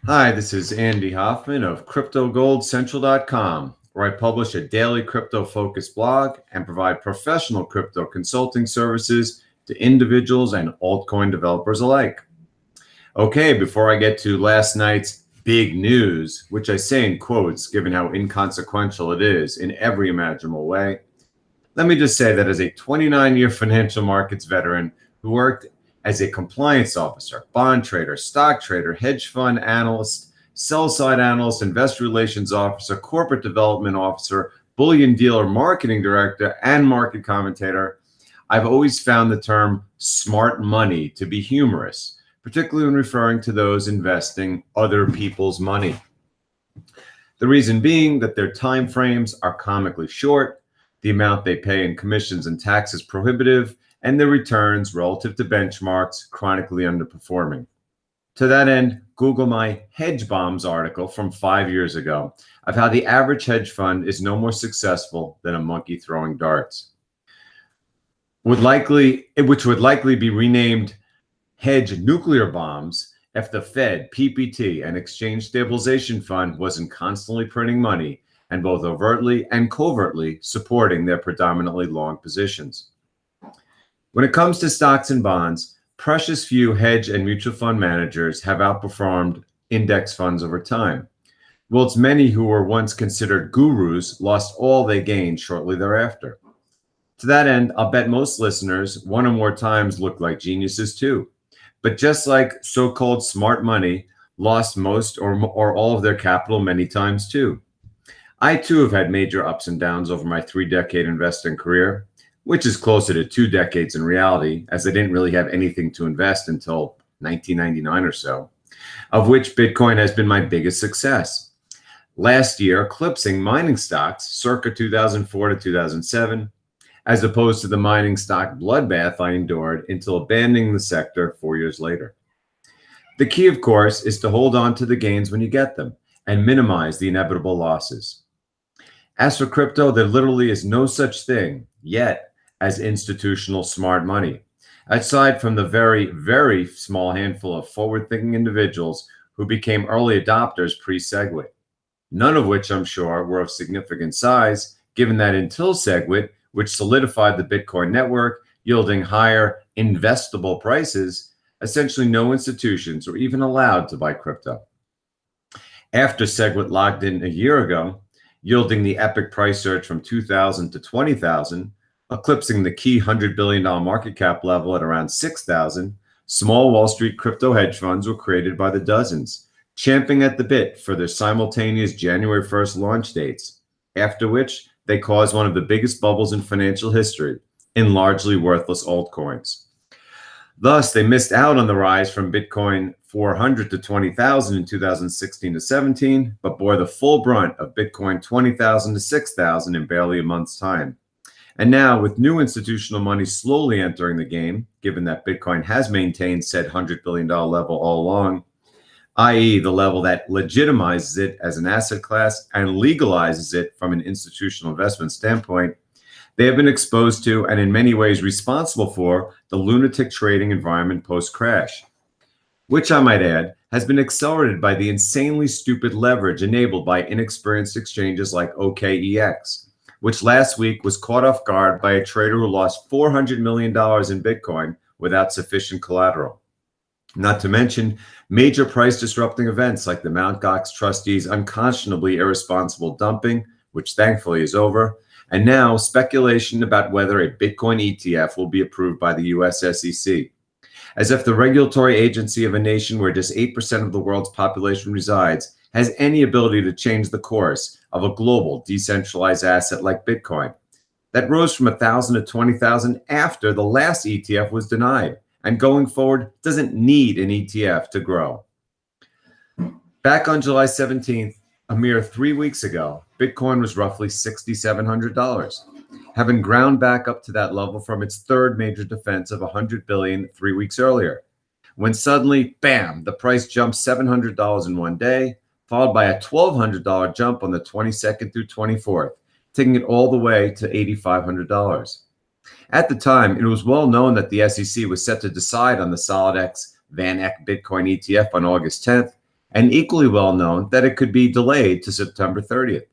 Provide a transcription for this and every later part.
Hi, this is Andy Hoffman of CryptoGoldCentral.com, where I publish a daily crypto-focused blog and provide professional crypto consulting services to individuals and altcoin developers alike. Okay, before I get to last night's big news, which I say in quotes given how inconsequential it is in every imaginable way, let me just say that as a 29-year financial markets veteran who worked as a compliance officer, bond trader, stock trader, hedge fund analyst, sell-side analyst, investor relations officer, corporate development officer, bullion dealer, marketing director, and market commentator, I've always found the term smart money to be humorous, particularly when referring to those investing other people's money. The reason being that their time frames are comically short, the amount they pay in commissions and taxes prohibitive, and their returns relative to benchmarks chronically underperforming. To that end, Google my Hedge Bombs article from 5 years ago of how the average hedge fund is no more successful than a monkey throwing darts, which would likely be renamed Hedge Nuclear Bombs if the Fed, PPT, and Exchange Stabilization Fund wasn't constantly printing money and both overtly and covertly supporting their predominantly long positions. When it comes to stocks and bonds, precious few hedge and mutual fund managers have outperformed index funds over time, whilst many who were once considered gurus lost all they gained shortly thereafter. To that end, I'll bet most listeners one or more times look like geniuses too. But just like so-called smart money lost most or all of their capital many times too. I too have had major ups and downs over my 3-decade investing career, which is closer to 2 decades in reality, as I didn't really have anything to invest until 1999 or so, of which Bitcoin has been my biggest success. Last year, eclipsing mining stocks circa 2004 to 2007, as opposed to the mining stock bloodbath I endured until abandoning the sector 4 years later. The key, of course, is to hold on to the gains when you get them and minimize the inevitable losses. As for crypto, there literally is no such thing yet as institutional smart money, aside from the very, very small handful of forward-thinking individuals who became early adopters pre-SegWit, none of which I'm sure were of significant size, given that until SegWit, which solidified the Bitcoin network, yielding higher investable prices, essentially no institutions were even allowed to buy crypto. After SegWit logged in a year ago, yielding the epic price surge from 2,000 to 20,000, eclipsing the key $100 billion market cap level at around 6,000, small Wall Street crypto hedge funds were created by the dozens, champing at the bit for their simultaneous January 1st launch dates, after which they caused one of the biggest bubbles in financial history in largely worthless altcoins. Thus, they missed out on the rise from Bitcoin 400 to 20,000 in 2016 to 17, but bore the full brunt of Bitcoin 20,000 to 6,000 in barely a month's time. And now, with new institutional money slowly entering the game, given that Bitcoin has maintained said $100 billion level all along, i.e. the level that legitimizes it as an asset class and legalizes it from an institutional investment standpoint, they have been exposed to and in many ways responsible for the lunatic trading environment post-crash, which I might add has been accelerated by the insanely stupid leverage enabled by inexperienced exchanges like OKEX, which last week was caught off guard by a trader who lost $400 million in Bitcoin without sufficient collateral. Not to mention major price disrupting events like the Mt. Gox trustees' unconscionably irresponsible dumping, which thankfully is over, and now speculation about whether a Bitcoin ETF will be approved by the US SEC. As if the regulatory agency of a nation where just 8% of the world's population resides has any ability to change the course of a global decentralized asset like Bitcoin that rose from 1,000 to 20,000 after the last ETF was denied, and going forward doesn't need an ETF to grow. Back on July 17th, a mere 3 weeks ago, Bitcoin was roughly $6,700, having ground back up to that level from its third major defense of $100 billion 3 weeks earlier, when suddenly, bam, the price jumped $700 in one day, followed by a $1,200 jump on the 22nd through 24th, taking it all the way to $8,500. At the time, it was well known that the SEC was set to decide on the SolidX Van Eck Bitcoin ETF on August 10th, and equally well known that it could be delayed to September 30th,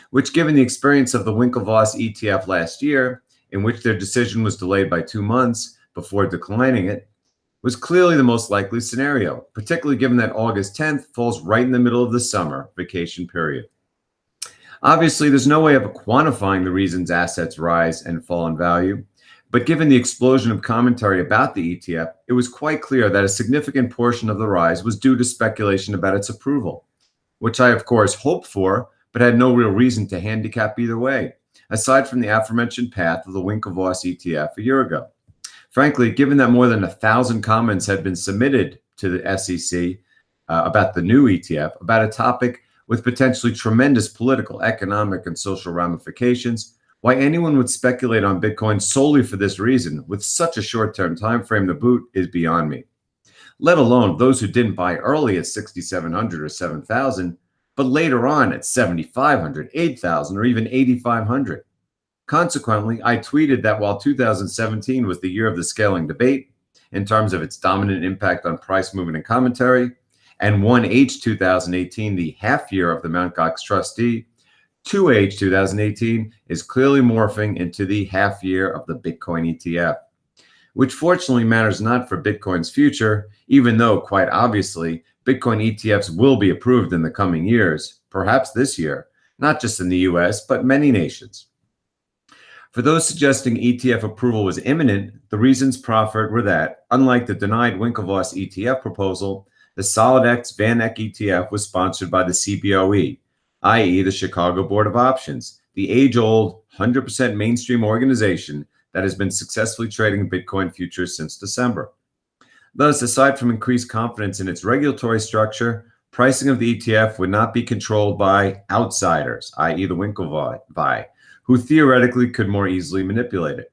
which, given the experience of the Winklevoss ETF last year, in which their decision was delayed by 2 months before declining it, was clearly the most likely scenario, particularly given that August 10th falls right in the middle of the summer vacation period. Obviously, there's no way of quantifying the reasons assets rise and fall in value, but given the explosion of commentary about the ETF, it was quite clear that a significant portion of the rise was due to speculation about its approval, which I, of course, hoped for, but had no real reason to handicap either way, aside from the aforementioned path of the Winklevoss ETF a year ago. Frankly, given that more than 1,000 comments had been submitted to the SEC about the new ETF, about a topic with potentially tremendous political, economic, and social ramifications, why anyone would speculate on Bitcoin solely for this reason with such a short-term time frame to boot is beyond me. Let alone those who didn't buy early at 6,700 or 7,000, but later on at 7,500, 8,000, or even 8,500. Consequently, I tweeted that while 2017 was the year of the scaling debate in terms of its dominant impact on price movement and commentary, and 1H 2018 the half year of the Mt. Gox trustee, 2H 2018 is clearly morphing into the half year of the Bitcoin ETF, which fortunately matters not for Bitcoin's future, even though, quite obviously, Bitcoin ETFs will be approved in the coming years, perhaps this year, not just in the US, but many nations. For those suggesting ETF approval was imminent, the reasons proffered were that, unlike the denied Winklevoss ETF proposal, the SolidX Van Eck ETF was sponsored by the CBOE, i.e. the Chicago Board of Options, the age-old, 100% mainstream organization that has been successfully trading Bitcoin futures since December. Thus, aside from increased confidence in its regulatory structure, pricing of the ETF would not be controlled by outsiders, i.e. the Winklevoss, who theoretically could more easily manipulate it.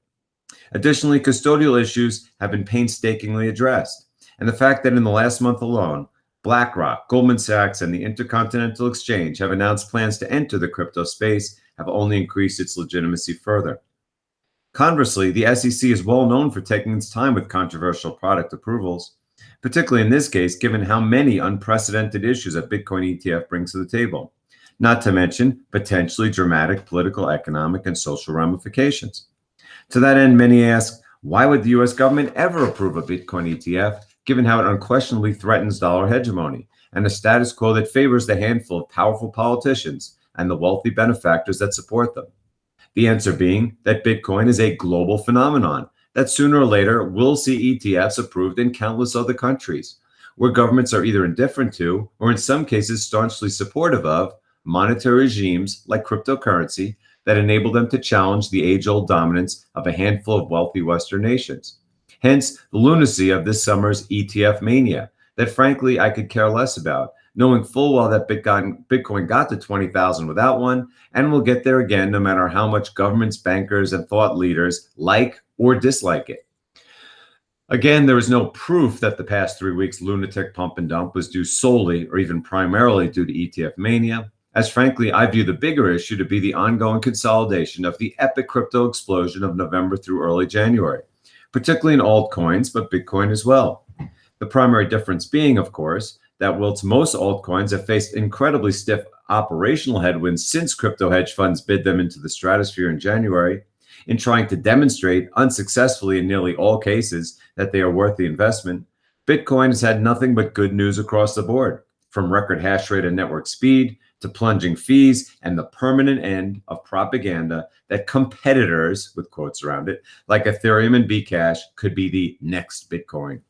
Additionally, custodial issues have been painstakingly addressed, and the fact that in the last month alone, BlackRock, Goldman Sachs, and the Intercontinental Exchange have announced plans to enter the crypto space have only increased its legitimacy further. Conversely, the SEC is well known for taking its time with controversial product approvals, particularly in this case, given how many unprecedented issues a Bitcoin ETF brings to the table, not to mention potentially dramatic political, economic, and social ramifications. To that end, many ask, why would the US government ever approve a Bitcoin ETF, given how it unquestionably threatens dollar hegemony and a status quo that favors the handful of powerful politicians and the wealthy benefactors that support them? The answer being that Bitcoin is a global phenomenon that sooner or later will see ETFs approved in countless other countries, where governments are either indifferent to, or in some cases staunchly supportive of, monetary regimes like cryptocurrency that enable them to challenge the age-old dominance of a handful of wealthy Western nations. Hence, the lunacy of this summer's ETF mania that frankly I could care less about, knowing full well that Bitcoin got to 20,000 without one and will get there again no matter how much governments, bankers, and thought leaders like or dislike it. Again, there is no proof that the past 3 weeks' lunatic pump and dump was due solely or even primarily due to ETF mania, as frankly, I view the bigger issue to be the ongoing consolidation of the epic crypto explosion of November through early January, particularly in altcoins, but Bitcoin as well. The primary difference being, of course, that whilst most altcoins have faced incredibly stiff operational headwinds since crypto hedge funds bid them into the stratosphere in January, in trying to demonstrate unsuccessfully in nearly all cases that they are worth the investment, Bitcoin has had nothing but good news across the board, from record hash rate and network speed to plunging fees and the permanent end of propaganda that competitors, with quotes around it, like Ethereum and Bcash could be the next Bitcoin.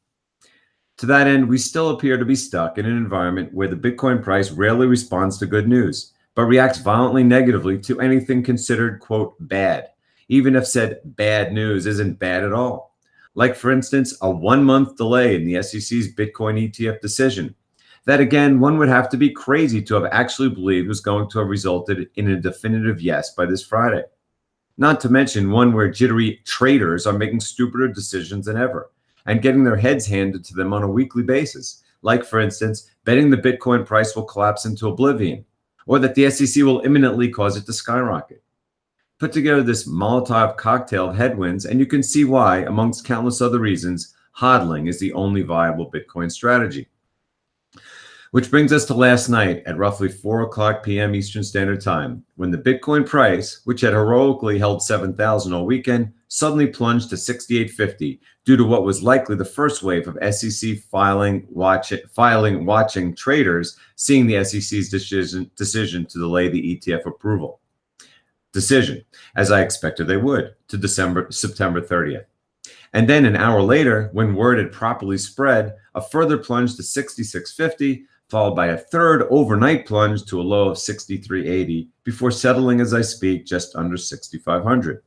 To that end, we still appear to be stuck in an environment where the Bitcoin price rarely responds to good news, but reacts violently negatively to anything considered, quote, bad, even if said bad news isn't bad at all. Like, for instance, a 1-month delay in the SEC's Bitcoin ETF decision. That, again, one would have to be crazy to have actually believed was going to have resulted in a definitive yes by this Friday. Not to mention one where jittery traders are making stupider decisions than ever and getting their heads handed to them on a weekly basis, like, for instance, betting the Bitcoin price will collapse into oblivion or that the SEC will imminently cause it to skyrocket. Put together this Molotov cocktail of headwinds, and you can see why, amongst countless other reasons, hodling is the only viable Bitcoin strategy. Which brings us to last night at roughly 4 o'clock p.m. Eastern Standard Time, when the Bitcoin price, which had heroically held 7,000 all weekend, suddenly plunged to 6,850 due to what was likely the first wave of SEC watching traders seeing the SEC's decision to delay the ETF approval decision, as I expected they would, to September 30th. And then an hour later, when word had properly spread, a further plunge to 66.50, followed by a third overnight plunge to a low of 63.80, before settling as I speak just under 6,500.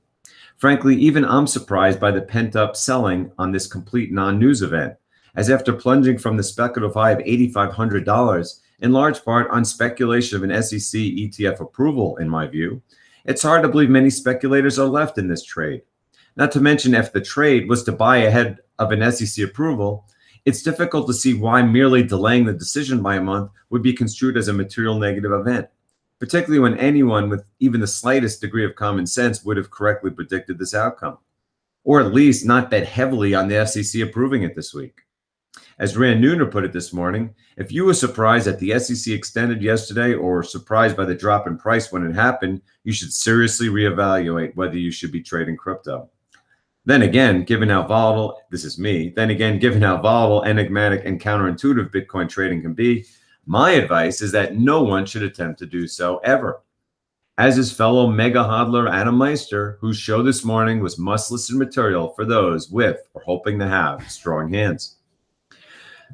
Frankly, even I'm surprised by the pent-up selling on this complete non-news event, as after plunging from the speculative high of $8,500, in large part on speculation of an SEC ETF approval, in my view, it's hard to believe many speculators are left in this trade. Not to mention, if the trade was to buy ahead of an SEC approval, it's difficult to see why merely delaying the decision by a month would be construed as a material negative event, particularly when anyone with even the slightest degree of common sense would have correctly predicted this outcome, or at least not bet heavily on the SEC approving it this week. As Rand Nooner put it this morning, if you were surprised that the SEC extended yesterday or surprised by the drop in price when it happened, you should seriously reevaluate whether you should be trading crypto. Then again, given how volatile, enigmatic, and counterintuitive Bitcoin trading can be, my advice is that no one should attempt to do so ever. As is fellow mega hodler Adam Meister, whose show this morning was must-listen material for those with or hoping to have strong hands.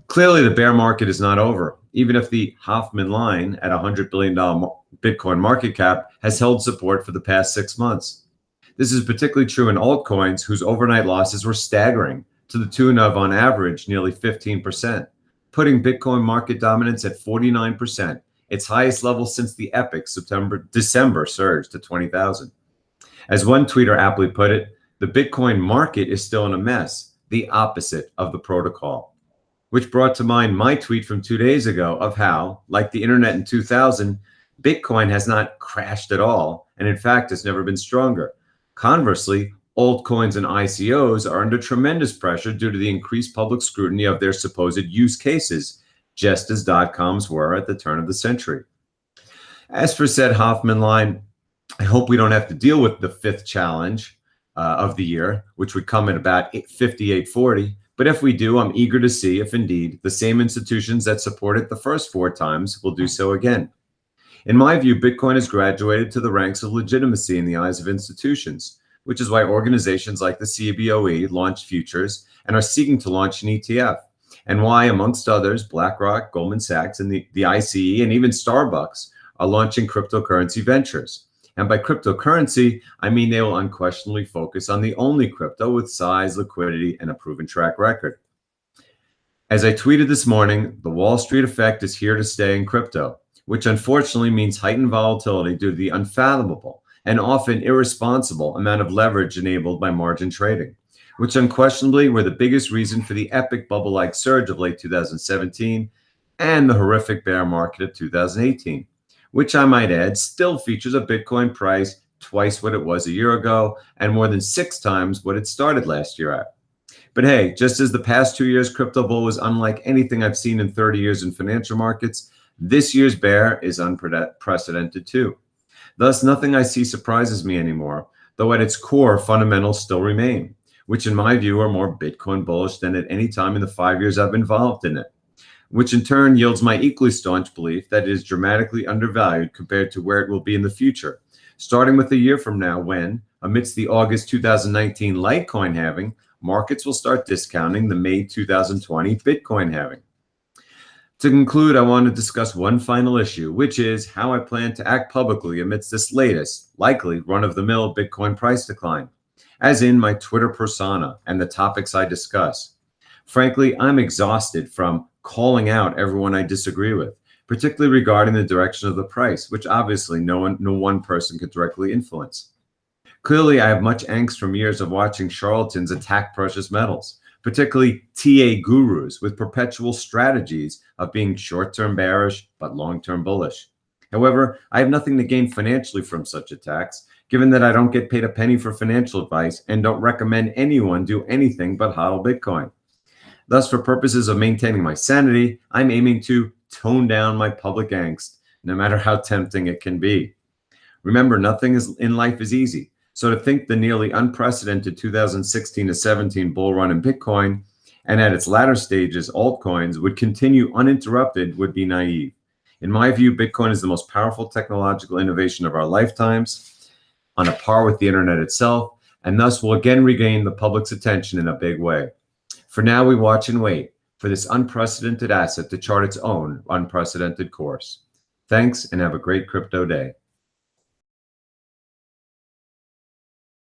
Clearly, the bear market is not over, even if the Hoffman line at $100 billion Bitcoin market cap has held support for the past 6 months. This is particularly true in altcoins whose overnight losses were staggering, to the tune of, on average, nearly 15%, putting Bitcoin market dominance at 49%, its highest level since the epic December surge to 20,000. As one tweeter aptly put it, the Bitcoin market is still in a mess, the opposite of the protocol. Which brought to mind my tweet from 2 days ago of how, like the internet in 2000, Bitcoin has not crashed at all, and in fact has never been stronger. Conversely, altcoins and ICOs are under tremendous pressure due to the increased public scrutiny of their supposed use cases, just as .coms were at the turn of the century. As for said Hoffman line, I hope we don't have to deal with the fifth challenge of the year, which would come at about 58.40. But if we do, I'm eager to see if indeed the same institutions that supported the first 4 times will do so again. In my view, Bitcoin has graduated to the ranks of legitimacy in the eyes of institutions, which is why organizations like the CBOE launched futures and are seeking to launch an ETF, and why, amongst others, BlackRock, Goldman Sachs, and the ICE, and even Starbucks are launching cryptocurrency ventures. And by cryptocurrency, I mean they will unquestionably focus on the only crypto with size, liquidity, and a proven track record. As I tweeted this morning, the Wall Street effect is here to stay in crypto, which unfortunately means heightened volatility due to the unfathomable and often irresponsible amount of leverage enabled by margin trading, which unquestionably were the biggest reason for the epic bubble-like surge of late 2017 and the horrific bear market of 2018, which I might add still features a Bitcoin price twice what it was a year ago and more than 6 times what it started last year at. But hey, just as the past 2 years crypto bull was unlike anything I've seen in 30 years in financial markets, this year's bear is unprecedented too. Thus, nothing I see surprises me anymore, though at its core, fundamentals still remain, which in my view are more Bitcoin bullish than at any time in the 5 years I've been involved in it, which in turn yields my equally staunch belief that it is dramatically undervalued compared to where it will be in the future, starting with a year from now when, amidst the August 2019 Litecoin halving, markets will start discounting the May 2020 Bitcoin halving. To conclude, I want to discuss one final issue, which is how I plan to act publicly amidst this latest, likely run-of-the-mill Bitcoin price decline, as in my Twitter persona and the topics I discuss. Frankly, I'm exhausted from calling out everyone I disagree with, particularly regarding the direction of the price, which obviously no one person could directly influence. Clearly, I have much angst from years of watching charlatans attack precious metals, particularly TA gurus with perpetual strategies of being short-term bearish but long-term bullish. However, I have nothing to gain financially from such attacks, given that I don't get paid a penny for financial advice and don't recommend anyone do anything but hodl Bitcoin. Thus, for purposes of maintaining my sanity, I'm aiming to tone down my public angst, no matter how tempting it can be. Remember, nothing in life is easy. So to think the nearly unprecedented 2016 to 17 bull run in Bitcoin and at its latter stages, altcoins would continue uninterrupted would be naive. In my view, Bitcoin is the most powerful technological innovation of our lifetimes, on a par with the internet itself, and thus will again regain the public's attention in a big way. For now, we watch and wait for this unprecedented asset to chart its own unprecedented course. Thanks, and have a great crypto day.